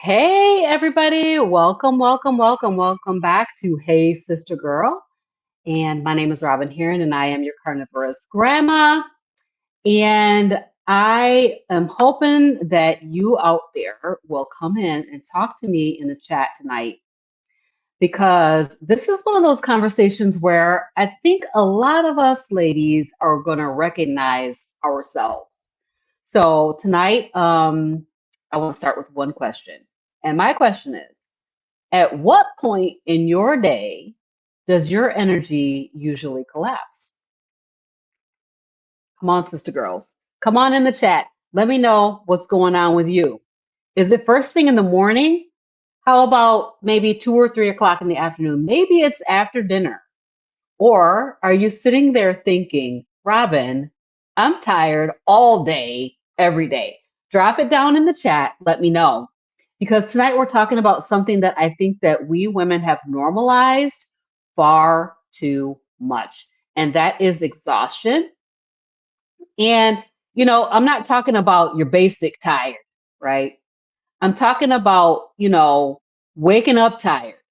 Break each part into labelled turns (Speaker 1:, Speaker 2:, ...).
Speaker 1: Hey, everybody. Welcome, welcome, welcome, welcome back to Hey, Sister Girl. And my name is Robyn here, and I am your carnivorous grandma. And I am hoping that you out there will come in and talk to me in the chat tonight because this is one of those conversations where I think a lot of us ladies are going to recognize ourselves. So tonight, I want to start with one question. And my question is, at what point in your day does your energy usually collapse? Come on, sister girls. Come on in the chat. Let me know what's going on with you. Is it first thing in the morning? How about maybe 2 or 3 o'clock in the afternoon? Maybe it's after dinner. Or are you sitting there thinking, Robyn, I'm tired all day, every day? Drop it down in the chat. Let me know. Because tonight we're talking about something that I think that we women have normalized far too much. And that is exhaustion. And, I'm not talking about your basic tired, right? I'm talking about, waking up tired,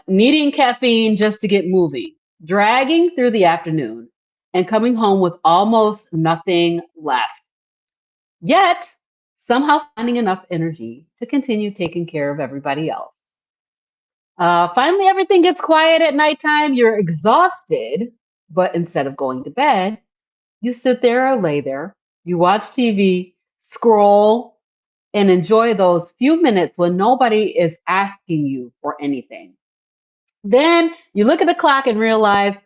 Speaker 1: needing caffeine just to get moving, dragging through the afternoon, and coming home with almost nothing left. Yet, somehow finding enough energy to continue taking care of everybody else. Finally, everything gets quiet at nighttime. You're exhausted, but instead of going to bed, you sit there or lay there, you watch TV, scroll, and enjoy those few minutes when nobody is asking you for anything. Then you look at the clock and realize,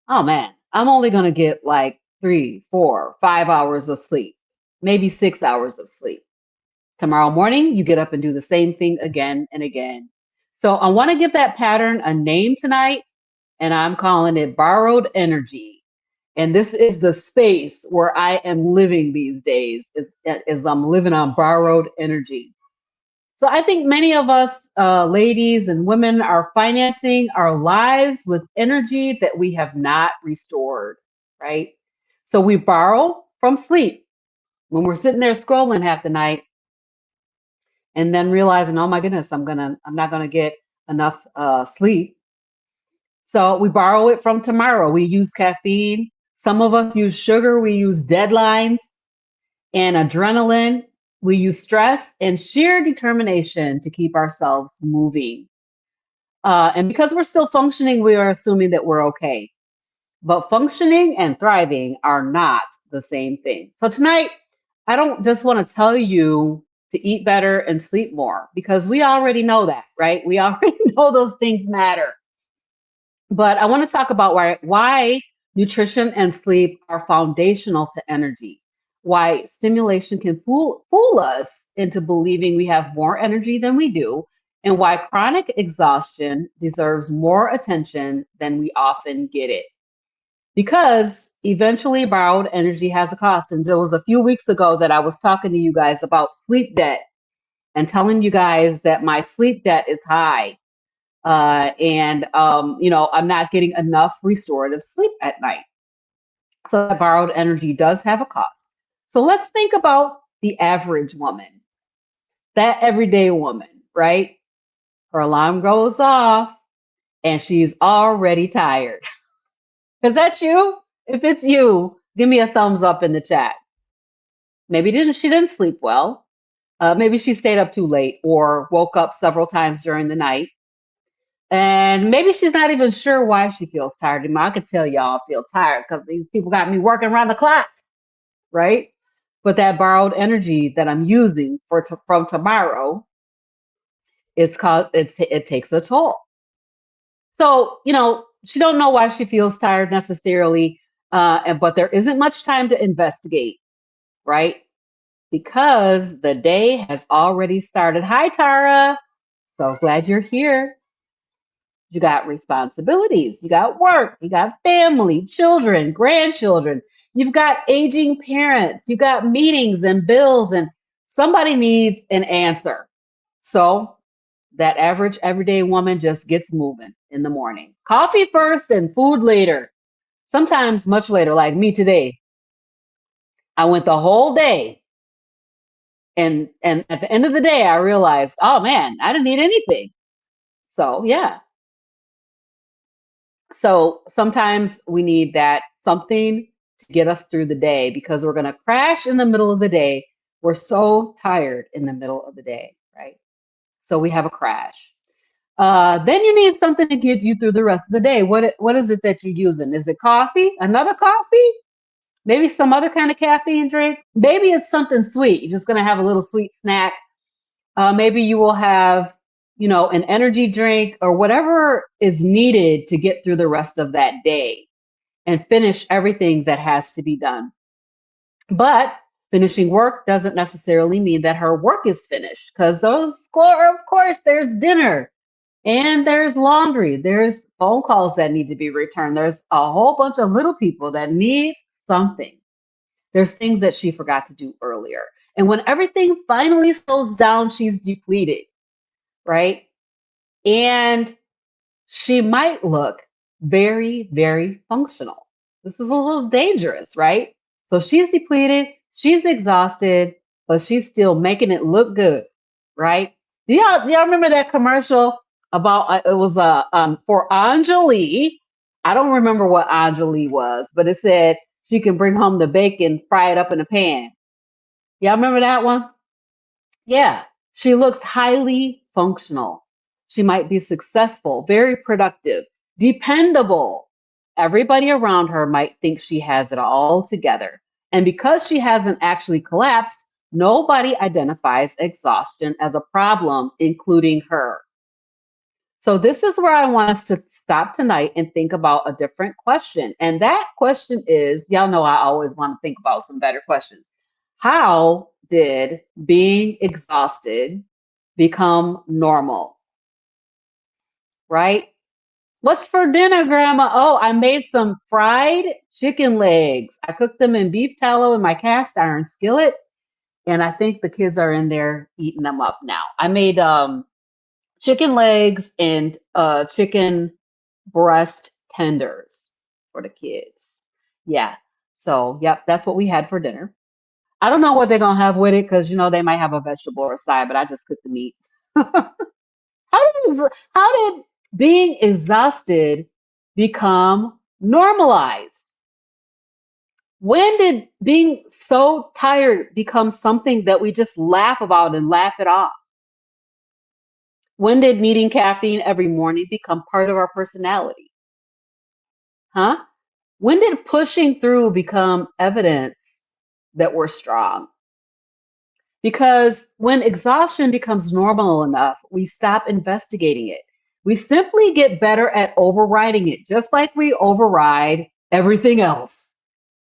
Speaker 1: oh man, I'm only going to get like 3, 4, 5 hours of sleep, maybe 6 hours of sleep. Tomorrow morning, you get up and do the same thing again and again. So I want to give that pattern a name tonight, and I'm calling it borrowed energy. And this is the space where I am living these days, is I'm living on borrowed energy. So I think many of us ladies and women are financing our lives with energy that we have not restored, right? So we borrow from sleep when we're sitting there scrolling half the night and then realizing, oh my goodness, I'm not gonna get enough sleep. So we borrow it from tomorrow. We use caffeine. Some of us use sugar. We use deadlines and adrenaline. We use stress and sheer determination to keep ourselves moving. And because we're still functioning, we are assuming that we're okay. But functioning and thriving are not the same thing. So tonight, I don't just want to tell you to eat better and sleep more because we already know that, right? We already know those things matter. But I want to talk about why nutrition and sleep are foundational to energy, why stimulation can fool us into believing we have more energy than we do, and why chronic exhaustion deserves more attention than we often get it. Because eventually borrowed energy has a cost. And it was a few weeks ago that I was talking to you guys about sleep debt and telling you guys that my sleep debt is high. I'm not getting enough restorative sleep at night. So that borrowed energy does have a cost. So let's think about the average woman, that everyday woman, right? Her alarm goes off and she's already tired. Is that you? If it's you, give me a thumbs up in the chat. Maybe she didn't sleep well. Maybe she stayed up too late or woke up several times during the night. And maybe she's not even sure why she feels tired. I could tell y'all I feel tired because these people got me working around the clock, right? But that borrowed energy that I'm using from tomorrow it takes a toll. So she don't know why she feels tired necessarily, but there isn't much time to investigate, right? Because the day has already started. Hi, Tara. So glad you're here. You got responsibilities, you got work, you got family, children, grandchildren, you've got aging parents, you got meetings and bills, and somebody needs an answer. So that average everyday woman just gets moving in the morning. Coffee first and food later. Sometimes much later, like me today. I went the whole day And at the end of the day, I realized, oh man, I didn't eat anything. So yeah. So sometimes we need that something to get us through the day because we're going to crash in the middle of the day. We're so tired in the middle of the day, right? So we have a crash. Then you need something to get you through the rest of the day. What is it that you're using? Is it coffee? Another coffee? Maybe some other kind of caffeine drink? Maybe it's something sweet. You're just going to have a little sweet snack. Maybe you will have, an energy drink or whatever is needed to get through the rest of that day and finish everything that has to be done. But finishing work doesn't necessarily mean that her work is finished because of course, there's dinner and there's laundry, there's phone calls that need to be returned, there's a whole bunch of little people that need something. There's things that she forgot to do earlier. And when everything finally slows down, she's depleted, right? And she might look very, very functional. This is a little dangerous, right? So she's depleted, she's exhausted, but she's still making it look good, right? Do y'all remember that commercial about it was for Anjali? I don't remember what Anjali was, but it said she can bring home the bacon, fry it up in a pan. Y'all remember that one? Yeah, she looks highly functional. She might be successful, very productive, dependable. Everybody around her might think she has it all together. And because she hasn't actually collapsed, nobody identifies exhaustion as a problem, including her. So, this is where I want us to stop tonight and think about a different question. And that question is, y'all know I always want to think about some better questions. How did being exhausted become normal, right? What's for dinner, Grandma? Oh, I made some fried chicken legs. I cooked them in beef tallow in my cast iron skillet, and I think the kids are in there eating them up now. I made chicken legs and chicken breast tenders for the kids. Yeah. So, yep, that's what we had for dinner. I don't know what they're gonna have with it because they might have a vegetable or a side, but I just cooked the meat. How did being exhausted become normalized? When did being so tired become something that we just laugh about and laugh it off? When did needing caffeine every morning become part of our personality? Huh? When did pushing through become evidence that we're strong? Because when exhaustion becomes normal enough, we stop investigating it. We simply get better at overriding it, just like we override everything else.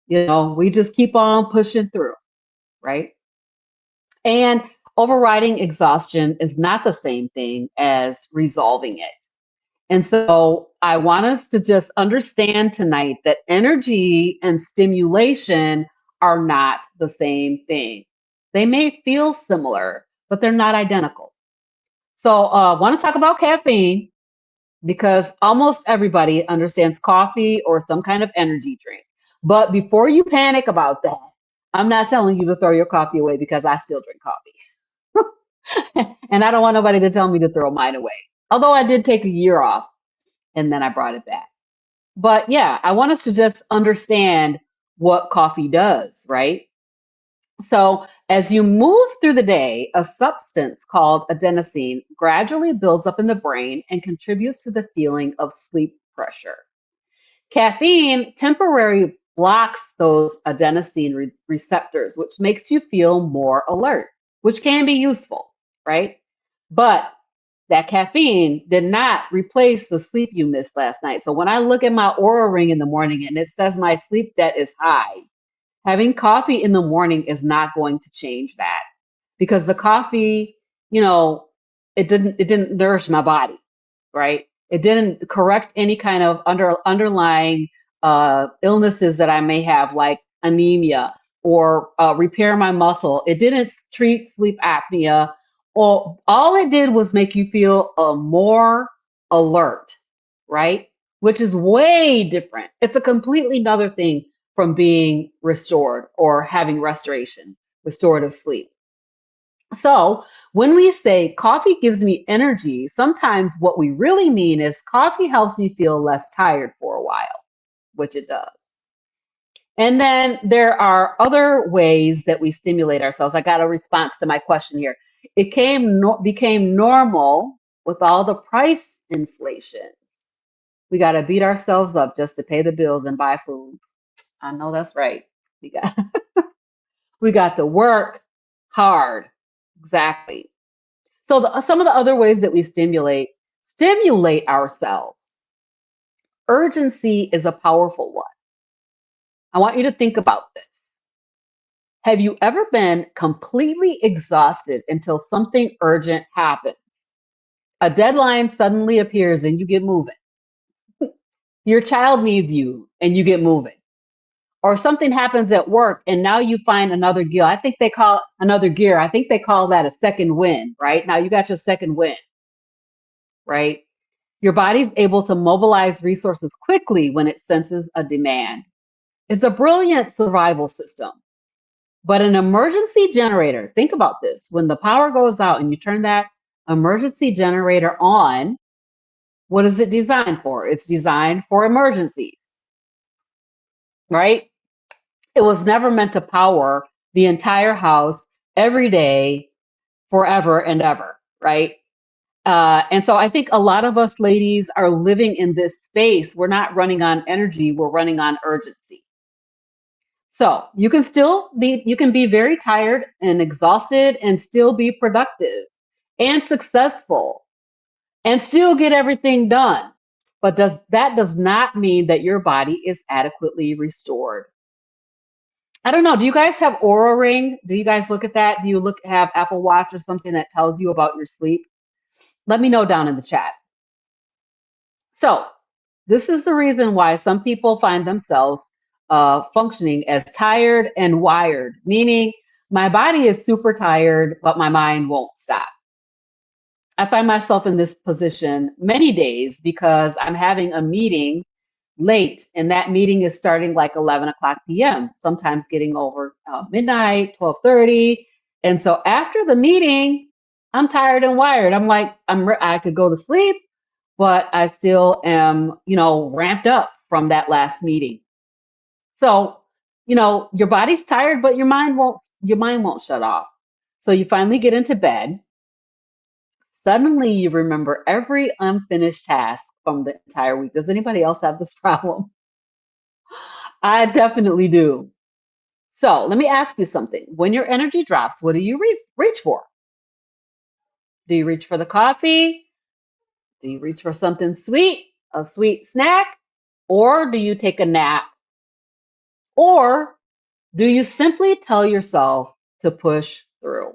Speaker 1: We just keep on pushing through, right? And overriding exhaustion is not the same thing as resolving it. And so I want us to just understand tonight that energy and stimulation are not the same thing. They may feel similar, but they're not identical. So I want to talk about caffeine because almost everybody understands coffee or some kind of energy drink. But before you panic about that, I'm not telling you to throw your coffee away because I still drink coffee. And I don't want nobody to tell me to throw mine away. Although I did take a year off and then I brought it back. But yeah, I want us to just understand what coffee does, right? So, as you move through the day, a substance called adenosine gradually builds up in the brain and contributes to the feeling of sleep pressure. Caffeine temporarily blocks those adenosine receptors, which makes you feel more alert, which can be useful, right? But that caffeine did not replace the sleep you missed last night. So when I look at my Aura ring in the morning and it says my sleep debt is high, having coffee in the morning is not going to change that because the coffee, you know, it didn't nourish my body, right? It didn't correct any kind of underlying illnesses that I may have, like anemia or repair my muscle. It didn't treat sleep apnea. All it did was make you feel more alert, right? Which is way different. It's a completely another thing from being restored or having restoration, restorative sleep. So when we say coffee gives me energy, sometimes what we really mean is coffee helps me feel less tired for a while, which it does. And then there are other ways that we stimulate ourselves. I got a response to my question here. Became normal with all the price inflations. We got to beat ourselves up just to pay the bills and buy food. I know that's right. We got we got to work hard. Exactly. So some of the other ways that we stimulate ourselves. Urgency is a powerful one. I want you to think about this. Have you ever been completely exhausted until something urgent happens? A deadline suddenly appears and you get moving. Your child needs you and you get moving. Or something happens at work and now you find another gear. I think they call another gear. I think they call that a second win, right? Now you got your second win, right? Your body's able to mobilize resources quickly when it senses a demand. It's a brilliant survival system. But an emergency generator, think about this. When the power goes out and you turn that emergency generator on, what is it designed for? It's designed for emergencies, right? It was never meant to power the entire house every day, forever and ever, right? And so I think a lot of us ladies are living in this space. We're not running on energy, we're running on urgency. So you can be very tired and exhausted and still be productive and successful and still get everything done. But does not mean that your body is adequately restored. I don't know. Do you guys have Aura Ring? Do you guys look at that? Do you have Apple Watch or something that tells you about your sleep? Let me know down in the chat. So this is the reason why some people find themselves functioning as tired and wired, meaning my body is super tired, but my mind won't stop. I find myself in this position many days because I'm having a meeting late, and that meeting is starting like 11 o'clock p.m., sometimes getting over midnight, 12:30. And so after the meeting, I'm tired and wired. I'm like, I could go to sleep, but I still am, ramped up from that last meeting. So, your body's tired, but your mind won't shut off. So you finally get into bed. Suddenly you remember every unfinished task from the entire week. Does anybody else have this problem? I definitely do. So let me ask you something. When your energy drops, what do you reach for? Do you reach for the coffee? Do you reach for something sweet, a sweet snack? Or do you take a nap? Or do you simply tell yourself to push through?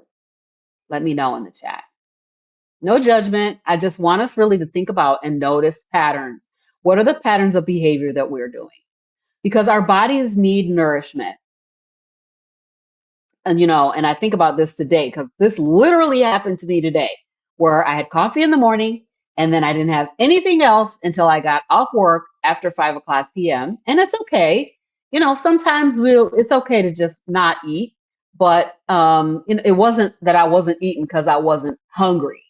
Speaker 1: Let me know in the chat. No judgment. I just want us really to think about and notice patterns. What are the patterns of behavior that we're doing? Because our bodies need nourishment. And I think about this today because this literally happened to me today, where I had coffee in the morning and then I didn't have anything else until I got off work after 5 o'clock p.m. And it's okay. Sometimes it's okay to just not eat, but it wasn't that I wasn't eating because I wasn't hungry.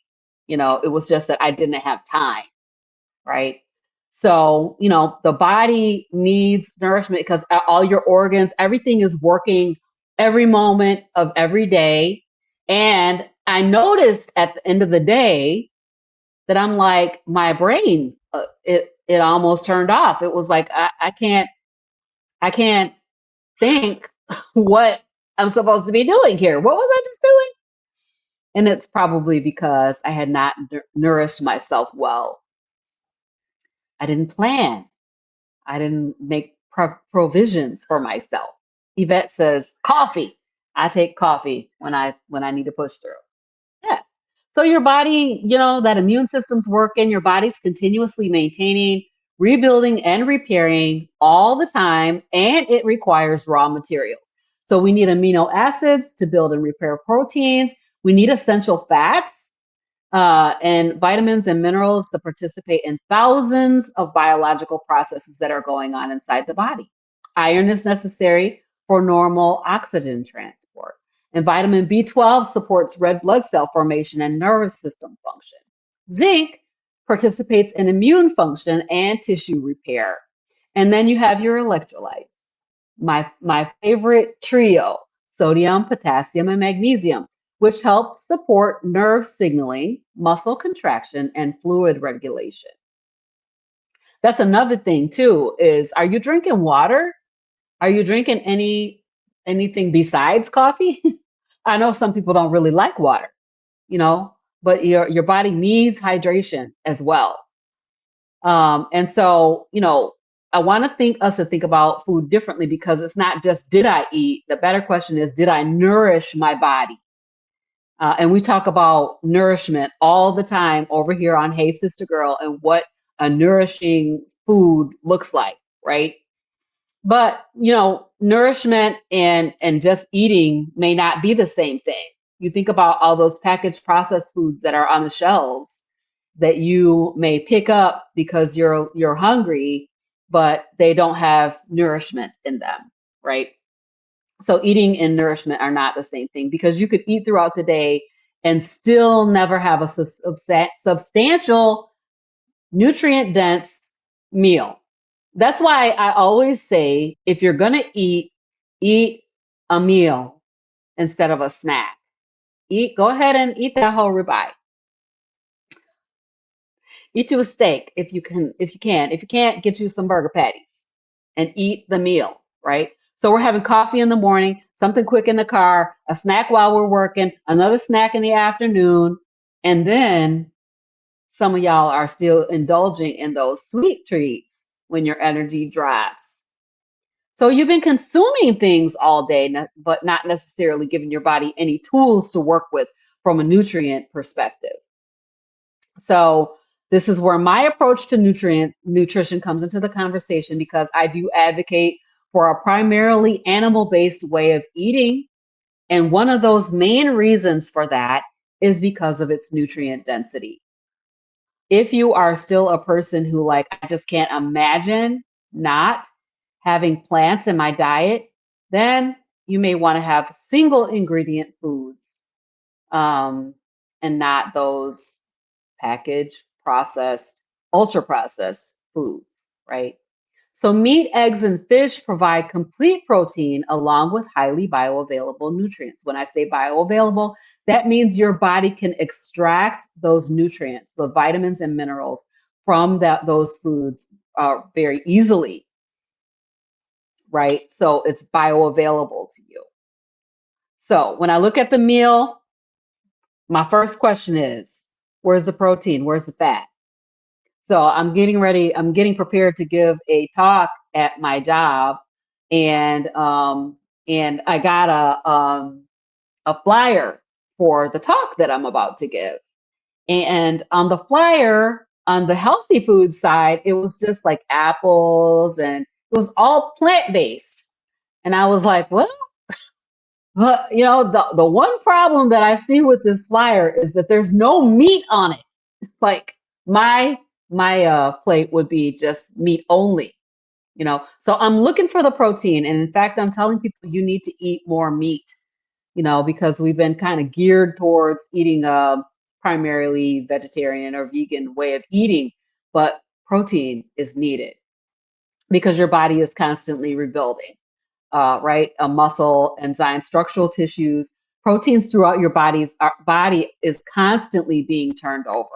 Speaker 1: It was just that I didn't have time, right? So, the body needs nourishment because all your organs, everything is working every moment of every day. And I noticed at the end of the day that I'm like, my brain, it almost turned off. It was like, I can't think what I'm supposed to be doing here. What was I just doing? And it's probably because I had not nourished myself well. I didn't plan. I didn't make provisions for myself. Yvette says coffee. I take coffee when I need to push through. Yeah. So your body, that immune system's working, your body's continuously maintaining, rebuilding and repairing all the time, and it requires raw materials. So we need amino acids to build and repair proteins. We need essential fats and vitamins and minerals to participate in thousands of biological processes that are going on inside the body. Iron is necessary for normal oxygen transport. And vitamin B12 supports red blood cell formation and nervous system function. Zinc participates in immune function and tissue repair. And then you have your electrolytes. My favorite trio, sodium, potassium, and magnesium, which help support nerve signaling, muscle contraction, and fluid regulation. That's another thing too, is are you drinking water? Are you drinking anything besides coffee? I know some people don't really like water, you know, but your body needs hydration as well. And so, I want to think about food differently because it's not just did I eat? The better question is, did I nourish my body? And we talk about nourishment all the time over here on Hey Sister Girl and what a nourishing food looks like, right? But, nourishment and just eating may not be the same thing. You think about all those packaged processed foods that are on the shelves that you may pick up because you're hungry, but they don't have nourishment in them, right? So eating and nourishment are not the same thing because you could eat throughout the day and still never have a substantial nutrient dense meal. That's why I always say if you're going to eat a meal instead of a snack. Go ahead and eat that whole ribeye. Eat you a steak if you can, if you can. If you can't, get you some burger patties and eat the meal, right? So we're having coffee in the morning, something quick in the car, a snack while we're working, another snack in the afternoon, and then some of y'all are still indulging in those sweet treats when your energy drops. So you've been consuming things all day, but not necessarily giving your body any tools to work with from a nutrient perspective. So this is where my approach to nutrition comes into the conversation because I do advocate for a primarily animal-based way of eating. And one of those main reasons for that is because of its nutrient density. If you are still a person who I just can't imagine not having plants in my diet, then you may want to have single ingredient foods, and not those packaged, processed, ultra processed foods, right? So meat, eggs, and fish provide complete protein along with highly bioavailable nutrients. When I say bioavailable, that means your body can extract those nutrients, the vitamins and minerals from those foods very easily, right? So it's bioavailable to you. So when I look at the meal, my first question is, where's the protein? Where's the fat? So I'm getting prepared to give a talk at my job, and I got a flyer for the talk that I'm about to give. And on the flyer, on the healthy food side, it was just like apples and it was all plant-based. And I was like, well, but the one problem that I see with this flyer is that there's no meat on it. Like my plate would be just meat only, So I'm looking for the protein, and in fact, I'm telling people you need to eat more meat, because we've been kind of geared towards eating a primarily vegetarian or vegan way of eating, but protein is needed because your body is constantly rebuilding, right? A muscle, enzyme, structural tissues, proteins throughout your body is constantly being turned over.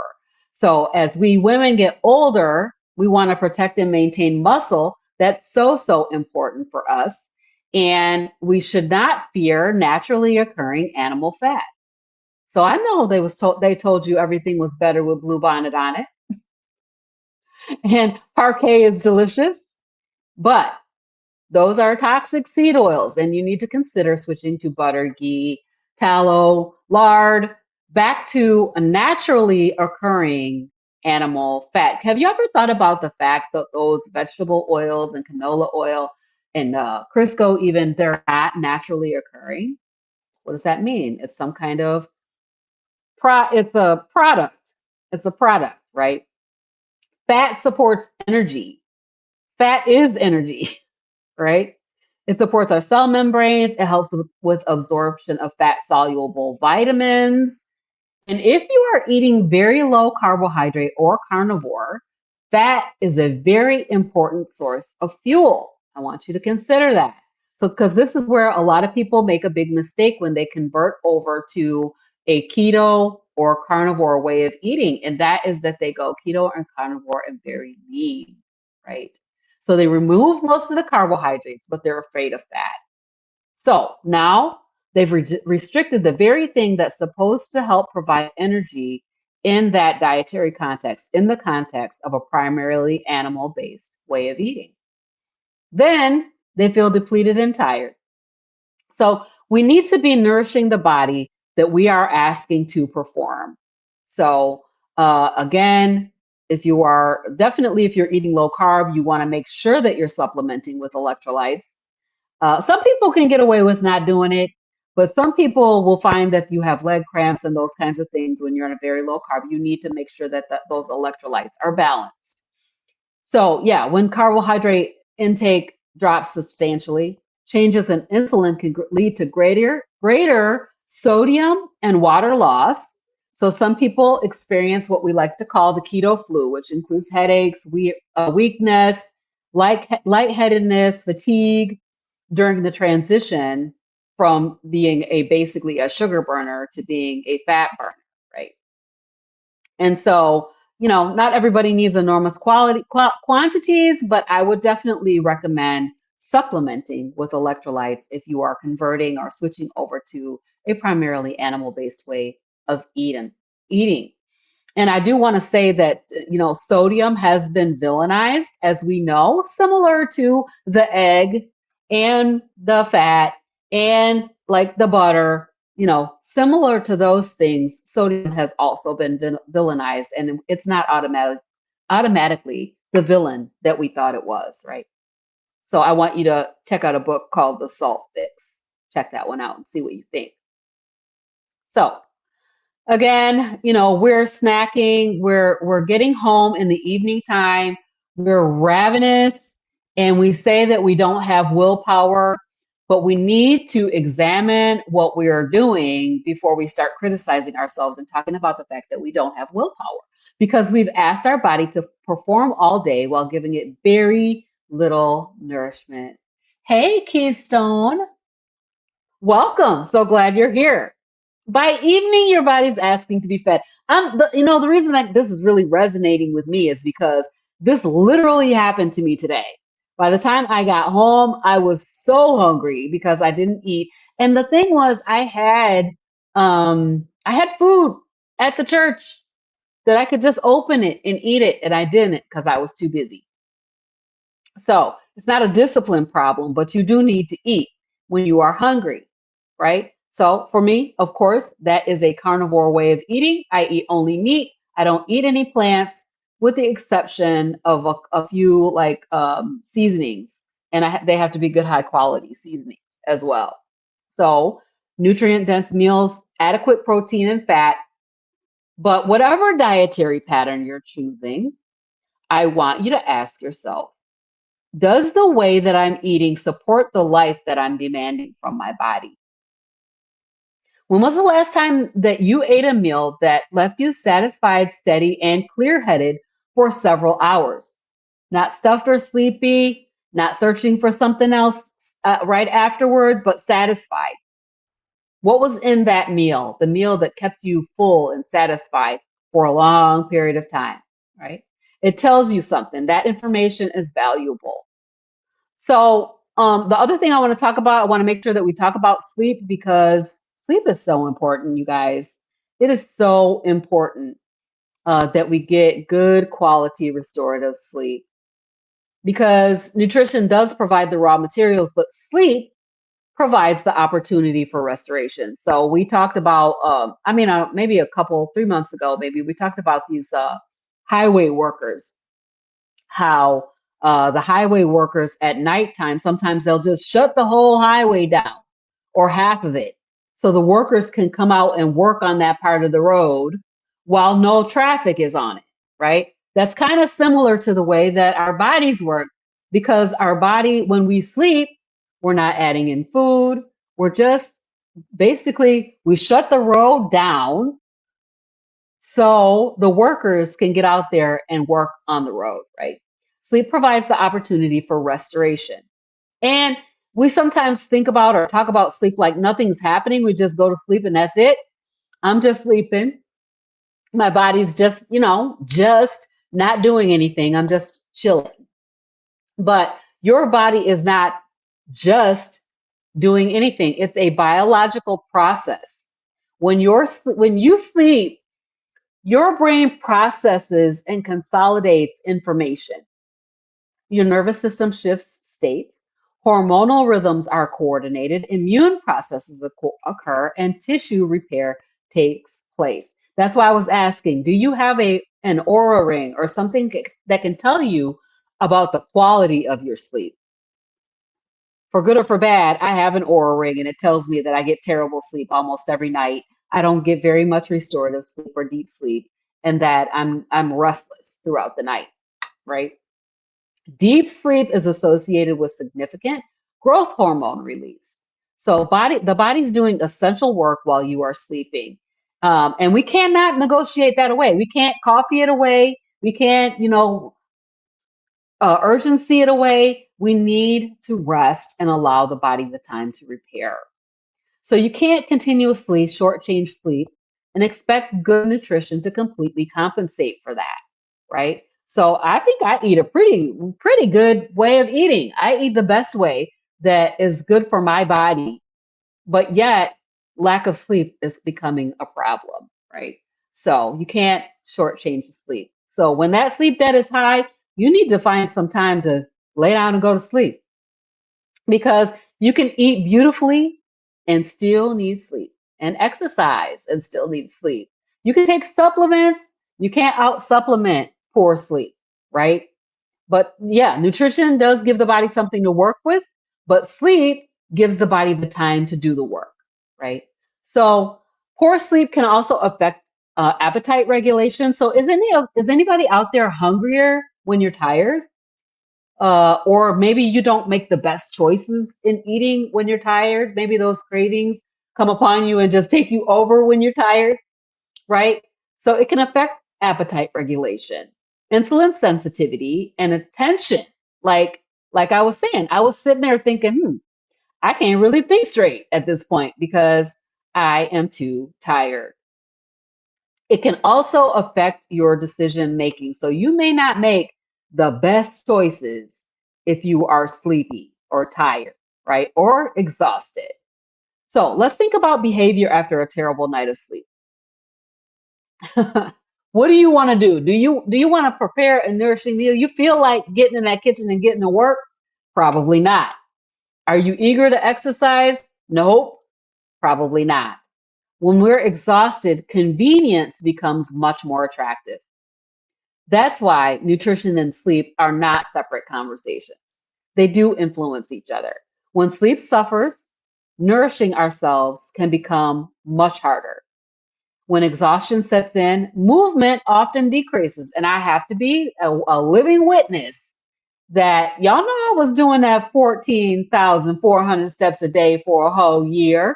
Speaker 1: So as we women get older, we want to protect and maintain muscle. That's so important for us. And we should not fear naturally occurring animal fat. So I know they told you everything was better with Bluebonnet on it. And parquet is delicious, but those are toxic seed oils, and you need to consider switching to butter, ghee, tallow, lard, back to a naturally occurring animal fat. Have you ever thought about the fact that those vegetable oils and canola oil and Crisco even, they're not naturally occurring? What does that mean? It's some kind of it's a product. It's a product, right? Fat supports energy. Fat is energy, right? It supports our cell membranes. It helps with absorption of fat soluble vitamins. And if you are eating very low carbohydrate or carnivore, fat is a very important source of fuel. I want you to consider that. So, because this is where a lot of people make a big mistake when they convert over to a keto or carnivore way of eating, and that is that they go keto and carnivore and very lean, right? So they remove most of the carbohydrates, but they're afraid of fat. So now they've restricted the very thing that's supposed to help provide energy in that dietary context, in the context of a primarily animal based way of eating. Then they feel depleted and tired. So we need to be nourishing the body that we are asking to perform. So again, if you're eating low carb, you want to make sure that you're supplementing with electrolytes. Some people can get away with not doing it, but some people will find that you have leg cramps and those kinds of things when you're on a very low carb. You need to make sure that those electrolytes are balanced. So, yeah, when carbohydrate intake drops substantially, changes in insulin can lead to greater sodium and water loss. So, some people experience what we like to call the keto flu, which includes headaches, weakness, lightheadedness, fatigue during the transition from being basically a sugar burner to being a fat burner, right? And so, not everybody needs enormous quantities, but I would definitely recommend supplementing with electrolytes if you are converting or switching over to a primarily animal-based way of eating. And I do want to say that, sodium has been villainized, as we know, similar to the egg and the fat and like the butter, similar to those things. Sodium has also been villainized, and it's not automatically the villain that we thought it was, right? So I want you to check out a book called The Salt Fix. Check that one out and see what you think. So, again, we're snacking, we're getting home in the evening time, we're ravenous, and we say that we don't have willpower, but we need to examine what we are doing before we start criticizing ourselves and talking about the fact that we don't have willpower because we've asked our body to perform all day while giving it very little nourishment. Hey, Keystone, welcome. So glad you're here. By evening, your body's asking to be fed. The reason that this is really resonating with me is because this literally happened to me today. By the time I got home, I was so hungry because I didn't eat. And the thing was, I had food at the church that I could just open it and eat it, and I didn't because I was too busy. So it's not a discipline problem, but you do need to eat when you are hungry, right? So for me, of course, that is a carnivore way of eating. I eat only meat. I don't eat any plants, with the exception of a few seasonings, and they have to be good, high quality seasonings as well. So nutrient dense meals, adequate protein and fat. But whatever dietary pattern you're choosing, I want you to ask yourself, does the way that I'm eating support the life that I'm demanding from my body? When was the last time that you ate a meal that left you satisfied, steady, and clear-headed for several hours? Not stuffed or sleepy, not searching for something else right afterward, but satisfied. What was in that meal, the meal that kept you full and satisfied for a long period of time, right? It tells you something. That information is valuable. So the other thing I want to talk about, I want to make sure that we talk about sleep because sleep is so important, you guys. It is so important that we get good quality restorative sleep because nutrition does provide the raw materials, but sleep provides the opportunity for restoration. So we talked about, maybe 3 months ago, maybe we talked about these highway workers, how the highway workers at nighttime, sometimes they'll just shut the whole highway down or half of it. So the workers can come out and work on that part of the road while no traffic is on it, right? That's kind of similar to the way that our bodies work because our body, when we sleep, We're not adding in food. We're just basically, we shut the road down so the workers can get out there and work on the road, right? Sleep provides the opportunity for restoration. And we sometimes think about or talk about sleep like nothing's happening. We just go to sleep and that's it. I'm just sleeping. My body's just, just not doing anything. I'm just chilling. But your body is not just doing anything. It's a biological process. When you sleep, your brain processes and consolidates information. Your nervous system shifts states, hormonal rhythms are coordinated, immune processes occur, and tissue repair takes place. That's why I was asking, do you have an aura ring or something that can tell you about the quality of your sleep? For good or for bad, I have an aura ring and it tells me that I get terrible sleep almost every night. I don't get very much restorative sleep or deep sleep, and that I'm restless throughout the night, right? Deep sleep is associated with significant growth hormone release. So the body's doing essential work while you are sleeping. And we cannot negotiate that away. We can't coffee it away. We can't, urgency it away. We need to rest and allow the body the time to repair. So you can't continuously shortchange sleep and expect good nutrition to completely compensate for that, right? So I think I eat a pretty good way of eating. I eat the best way that is good for my body, but yet lack of sleep is becoming a problem, right? So you can't shortchange the sleep. So when that sleep debt is high, you need to find some time to lay down and go to sleep because you can eat beautifully and still need sleep and exercise and still need sleep. You can take supplements, you can't out supplement poor sleep, right? But yeah, nutrition does give the body something to work with, but sleep gives the body the time to do the work, right? So poor sleep can also affect appetite regulation. So is anybody out there hungrier when you're tired? Or maybe you don't make the best choices in eating when you're tired. Maybe those cravings come upon you and just take you over when you're tired, right? So it can affect appetite regulation, insulin sensitivity, and attention. Like I was saying, I was sitting there thinking, I can't really think straight at this point because I am too tired. It can also affect your decision making. So you may not make the best choices if you are sleepy or tired, right? Or exhausted. So let's think about behavior after a terrible night of sleep. What do you want to do? Do you want to prepare a nourishing meal? You feel like getting in that kitchen and getting to work? Probably not. Are you eager to exercise? Nope, probably not. When we're exhausted, convenience becomes much more attractive. That's why nutrition and sleep are not separate conversations. They do influence each other. When sleep suffers, nourishing ourselves can become much harder. When exhaustion sets in, movement often decreases. And I have to be a living witness that y'all know I was doing that 14,400 steps a day for a whole year.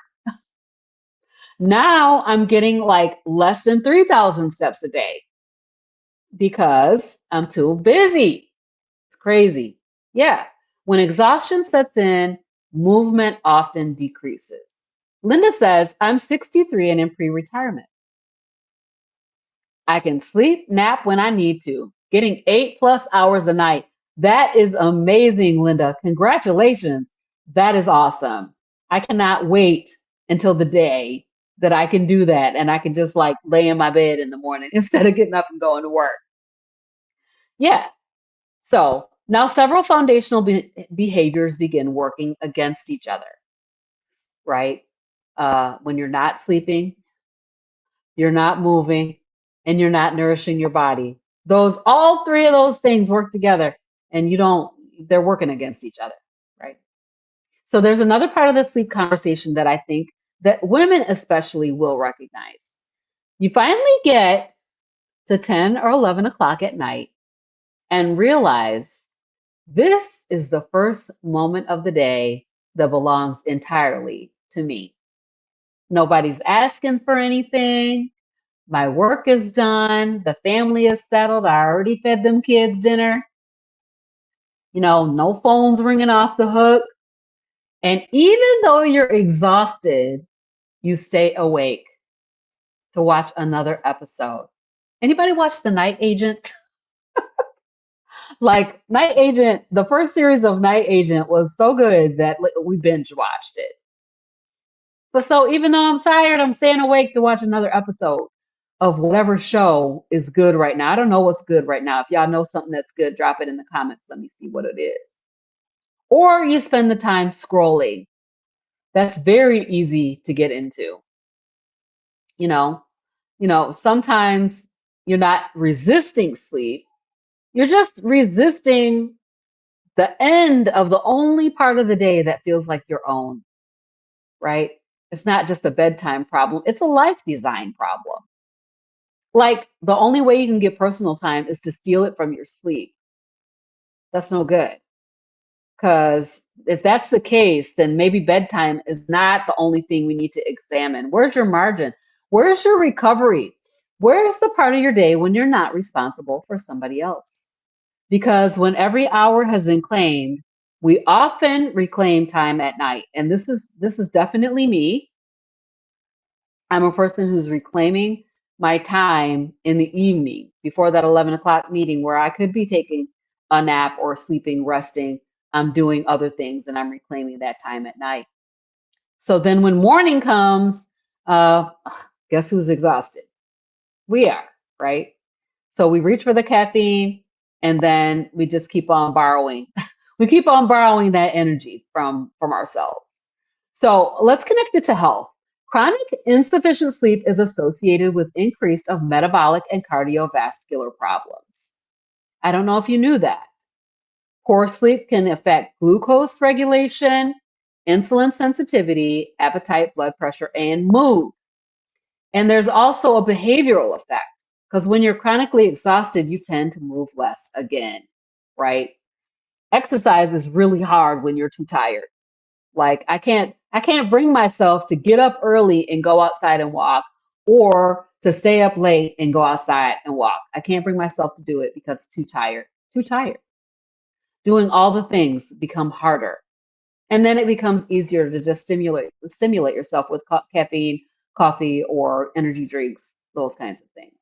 Speaker 1: Now I'm getting like less than 3,000 steps a day because I'm too busy. It's crazy. Yeah. When exhaustion sets in, movement often decreases. Linda says, I'm 63 and in pre retirement. I can sleep, nap when I need to, getting 8+ hours a night. That is amazing, Linda. Congratulations. That is awesome. I cannot wait until the day that I can do that and I can just like lay in my bed in the morning instead of getting up and going to work. Yeah. So now several foundational behaviors begin working against each other, right? When you're not sleeping, you're not moving, and you're not nourishing your body. All three of those things work together and they're working against each other, right? So there's another part of the sleep conversation that I think that women especially will recognize. You finally get to 10 or 11 o'clock at night and realize this is the first moment of the day that belongs entirely to me. Nobody's asking for anything. My work is done. The family is settled. I already fed them kids dinner. No phones ringing off the hook. And even though you're exhausted, you stay awake to watch another episode. Anybody watch The Night Agent? Like Night Agent, the first series of Night Agent was so good that we binge watched it. But so even though I'm tired, I'm staying awake to watch another episode of whatever show is good right now. I don't know what's good right now. If y'all know something that's good, drop it in the comments. Let me see what it is. Or you spend the time scrolling. That's very easy to get into. You know, sometimes you're not resisting sleep. You're just resisting the end of the only part of the day that feels like your own, right? It's not just a bedtime problem, it's a life design problem. Like the only way you can get personal time is to steal it from your sleep. That's no good. Because if that's the case, then maybe bedtime is not the only thing we need to examine. Where's your margin? Where's your recovery? Where's the part of your day when you're not responsible for somebody else? Because when every hour has been claimed, we often reclaim time at night. And this is definitely me. I'm a person who's reclaiming my time in the evening before that 11 o'clock meeting where I could be taking a nap or sleeping, resting. I'm doing other things and I'm reclaiming that time at night. So then when morning comes, guess who's exhausted? We are, right? So we reach for the caffeine and then we just keep on borrowing. We keep on borrowing that energy from ourselves. So let's connect it to health. Chronic insufficient sleep is associated with increase of metabolic and cardiovascular problems. I don't know if you knew that. Poor sleep can affect glucose regulation, insulin sensitivity, appetite, blood pressure, and mood. And there's also a behavioral effect because when you're chronically exhausted, you tend to move less again, right? Exercise is really hard when you're too tired. Like I can't bring myself to get up early and go outside and walk or to stay up late and go outside and walk. I can't bring myself to do it because it's too tired. Too tired. Doing all the things become harder. And then it becomes easier to just stimulate yourself with caffeine, coffee, or energy drinks, those kinds of things.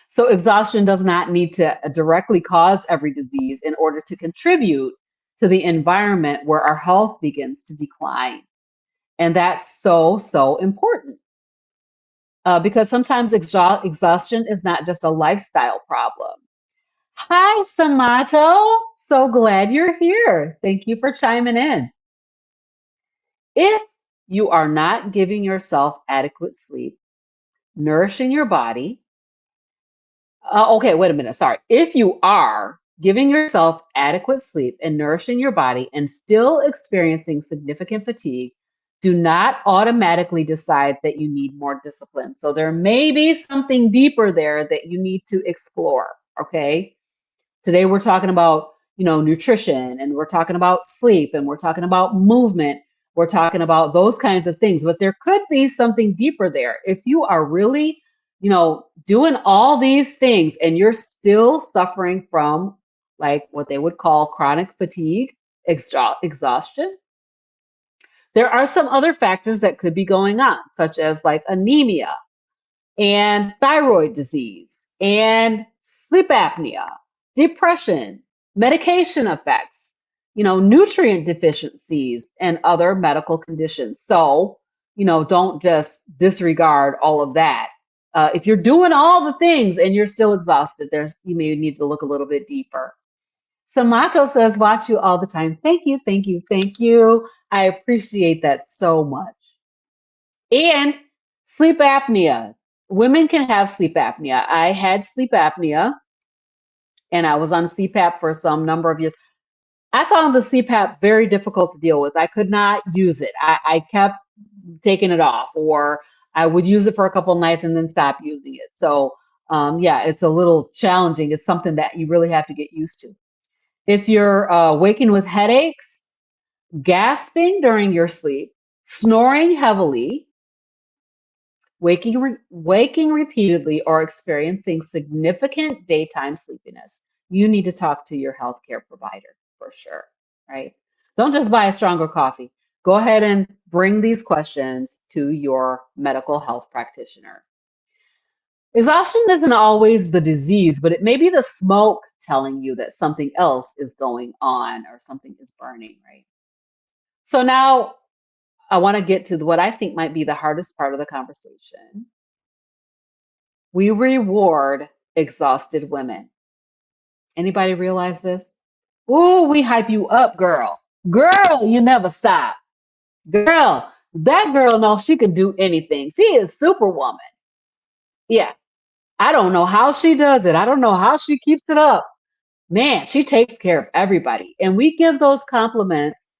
Speaker 1: So exhaustion does not need to directly cause every disease in order to contribute to the environment where our health begins to decline. And that's so, so important. Because sometimes exhaustion is not just a lifestyle problem. Hi, Samato. So glad you're here. Thank you for chiming in. If you are not giving yourself adequate sleep, nourishing your body, okay, wait a minute. Sorry. If you are giving yourself adequate sleep and nourishing your body and still experiencing significant fatigue, do not automatically decide that you need more discipline. So there may be something deeper there that you need to explore. Okay. Today we're talking about, nutrition and we're talking about sleep and we're talking about movement. We're talking about those kinds of things, but there could be something deeper there. If you are really, doing all these things and you're still suffering from like what they would call chronic fatigue, exhaustion, there are some other factors that could be going on, such as like anemia and thyroid disease and sleep apnea, depression, medication effects, nutrient deficiencies and other medical conditions. So, don't just disregard all of that. If you're doing all the things and you're still exhausted, you may need to look a little bit deeper. Samato says, watch you all the time. Thank you, thank you, thank you. I appreciate that so much. And sleep apnea. Women can have sleep apnea. I had sleep apnea and I was on CPAP for some number of years. I found the CPAP very difficult to deal with. I could not use it. I kept taking it off, or I would use it for a couple of nights and then stop using it. So yeah, it's a little challenging. It's something that you really have to get used to. If you're waking with headaches, gasping during your sleep, snoring heavily, waking repeatedly, or experiencing significant daytime sleepiness, you need to talk to your healthcare provider for sure, right? Don't just buy a stronger coffee. Go ahead and bring these questions to your medical health practitioner. Exhaustion isn't always the disease, but it may be the smoke telling you that something else is going on or something is burning, right? So now I want to get to what I think might be the hardest part of the conversation. We reward exhausted women. Anybody realize this? Ooh, we hype you up, girl. Girl, you never stop. Girl, that girl knows she can do anything. She is superwoman. Yeah, I don't know how she does it. I don't know how she keeps it up. Man, she takes care of everybody. And we give those compliments,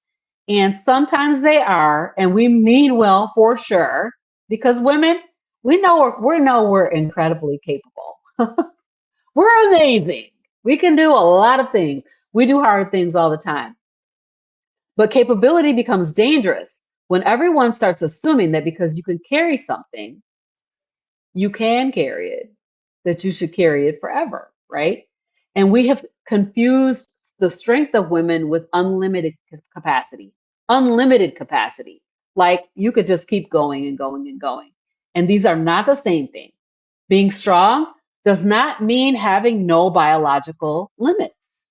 Speaker 1: and sometimes they are, and we mean well for sure, because women, we know we're incredibly capable. We're amazing. We can do a lot of things. We do hard things all the time. But capability becomes dangerous when everyone starts assuming that because you can carry something, you can carry it, that you should carry it forever, right? And we have confused the strength of women with unlimited capacity. Unlimited capacity. Like you could just keep going and going and going. And these are not the same thing. Being strong does not mean having no biological limits.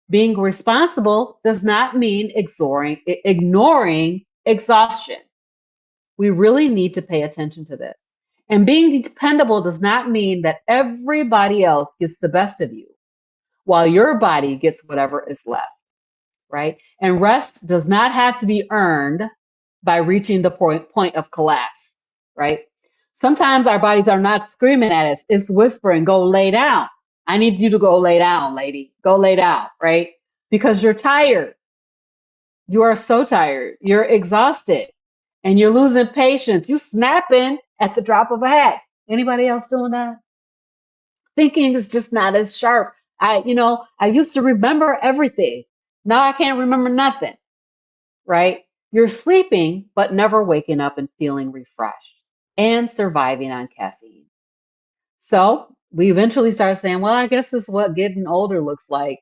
Speaker 1: Being responsible does not mean ignoring exhaustion. We really need to pay attention to this. And being dependable does not mean that everybody else gets the best of you while your body gets whatever is left, right? And rest does not have to be earned by reaching the point of collapse, right? Sometimes our bodies are not screaming at us, it's whispering, go lay down. I need you to go lay down, lady. Go lay down, right? Because you're tired. You are so tired. You're exhausted and you're losing patience. You snapping at the drop of a hat. Anybody else doing that? Thinking is just not as sharp. I used to remember everything. Now I can't remember nothing, right? You're sleeping, but never waking up and feeling refreshed and surviving on caffeine. So we eventually started saying, well, I guess this is what getting older looks like.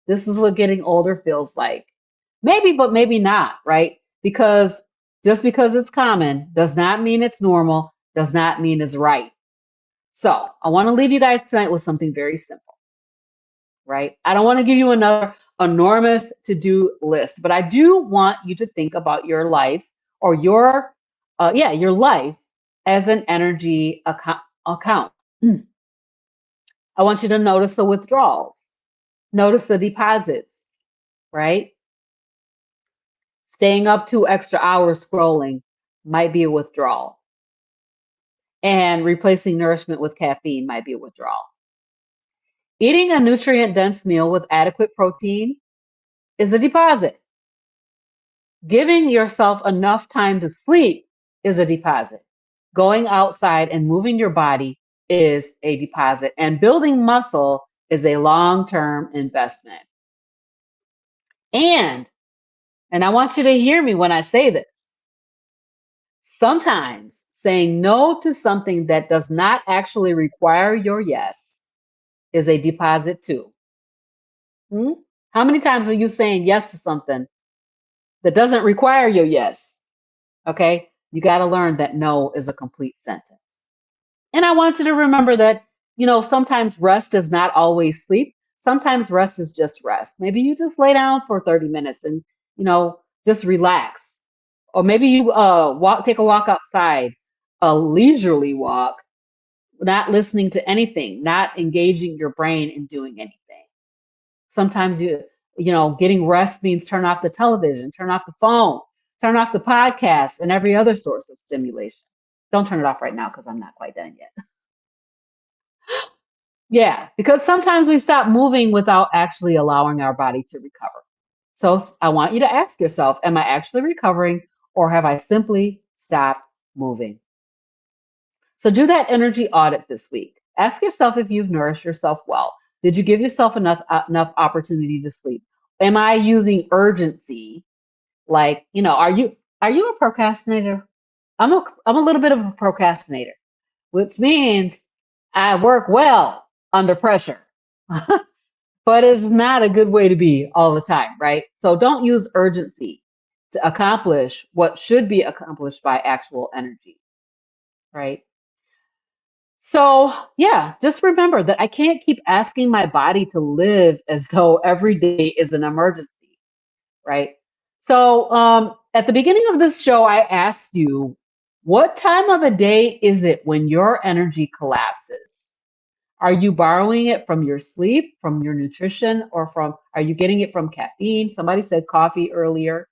Speaker 1: This is what getting older feels like. Maybe, but maybe not, right? Because just because it's common does not mean it's normal, does not mean it's right. So I want to leave you guys tonight with something very simple, right? I don't want to give you another enormous to-do list, but I do want you to think about your life or your life as an energy account. I want you to notice the withdrawals, notice the deposits, right? Staying up 2 extra hours scrolling might be a withdrawal. And replacing nourishment with caffeine might be a withdrawal. Eating a nutrient-dense meal with adequate protein is a deposit. Giving yourself enough time to sleep is a deposit. Going outside and moving your body is a deposit. And building muscle is a long-term investment. And I want you to hear me when I say this. Sometimes saying no to something that does not actually require your yes is a deposit too. How many times are you saying yes to something that doesn't require your yes? Okay, you got to learn that no is a complete sentence. And I want you to remember that, sometimes rest is not always sleep. Sometimes rest is just rest. Maybe you just lay down for 30 minutes and, just relax. Or maybe you take a walk outside, a leisurely walk, not listening to anything, not engaging your brain in doing anything. Sometimes getting rest means turn off the television, turn off the phone, turn off the podcast and every other source of stimulation. Don't turn it off right now because I'm not quite done yet. Yeah, because sometimes we stop moving without actually allowing our body to recover. So I want you to ask yourself, am I actually recovering or have I simply stopped moving? So do that energy audit this week. Ask yourself if you've nourished yourself well. Did you give yourself enough opportunity to sleep? Am I using urgency Like, are you a procrastinator? I'm a little bit of a procrastinator, which means I work well under pressure. But it's not a good way to be all the time, right? So don't use urgency to accomplish what should be accomplished by actual energy, right? So, yeah, just remember that I can't keep asking my body to live as though every day is an emergency, right? So, at the beginning of this show, I asked you, what time of the day is it when your energy collapses? Are you borrowing it from your sleep, from your nutrition, or are you getting it from caffeine? Somebody said coffee earlier.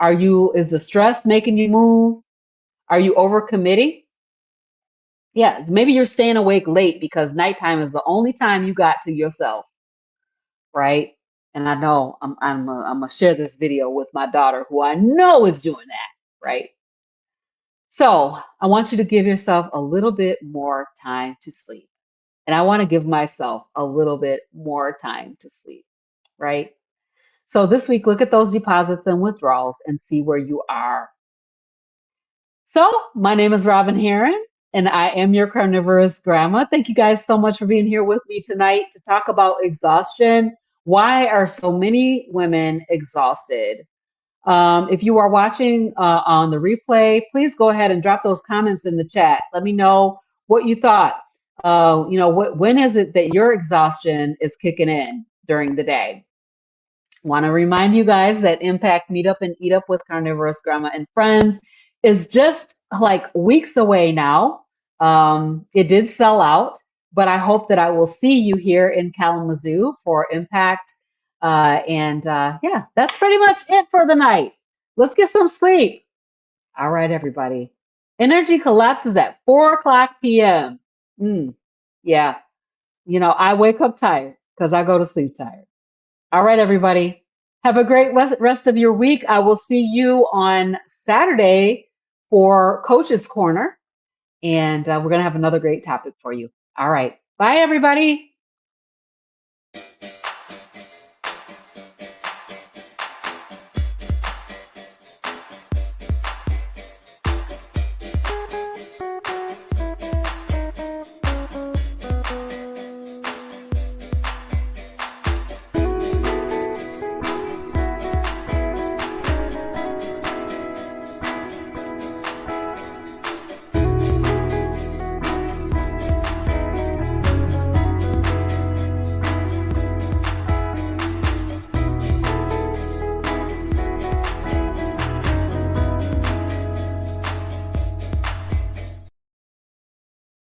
Speaker 1: Is the stress making you move? Are you overcommitting? Yeah, maybe you're staying awake late because nighttime is the only time you got to yourself, right? And I know I'm gonna share this video with my daughter, who I know is doing that, right? So I want you to give yourself a little bit more time to sleep. And I want to give myself a little bit more time to sleep, right? So this week, look at those deposits and withdrawals and see where you are. So my name is Robyn Heron, and I am your carnivorous grandma. Thank you guys so much for being here with me tonight to talk about exhaustion. Why are so many women exhausted? If you are watching on the replay, please go ahead and drop those comments in the chat. Let me know what you thought. When is it that your exhaustion is kicking in during the day? Want to remind you guys that Impact Meetup and Eat Up with Carnivorous Grandma and Friends is just like weeks away now. It did sell out, but I hope that I will see you here in Kalamazoo for Impact. Yeah, that's pretty much it for the night. Let's get some sleep. All right, everybody. Energy collapses at 4 o'clock p.m. Yeah, I wake up tired because I go to sleep tired. All right, everybody. Have a great rest of your week. I will see you on Saturday for Coach's Corner, and we're going to have another great topic for you. All right. Bye, everybody.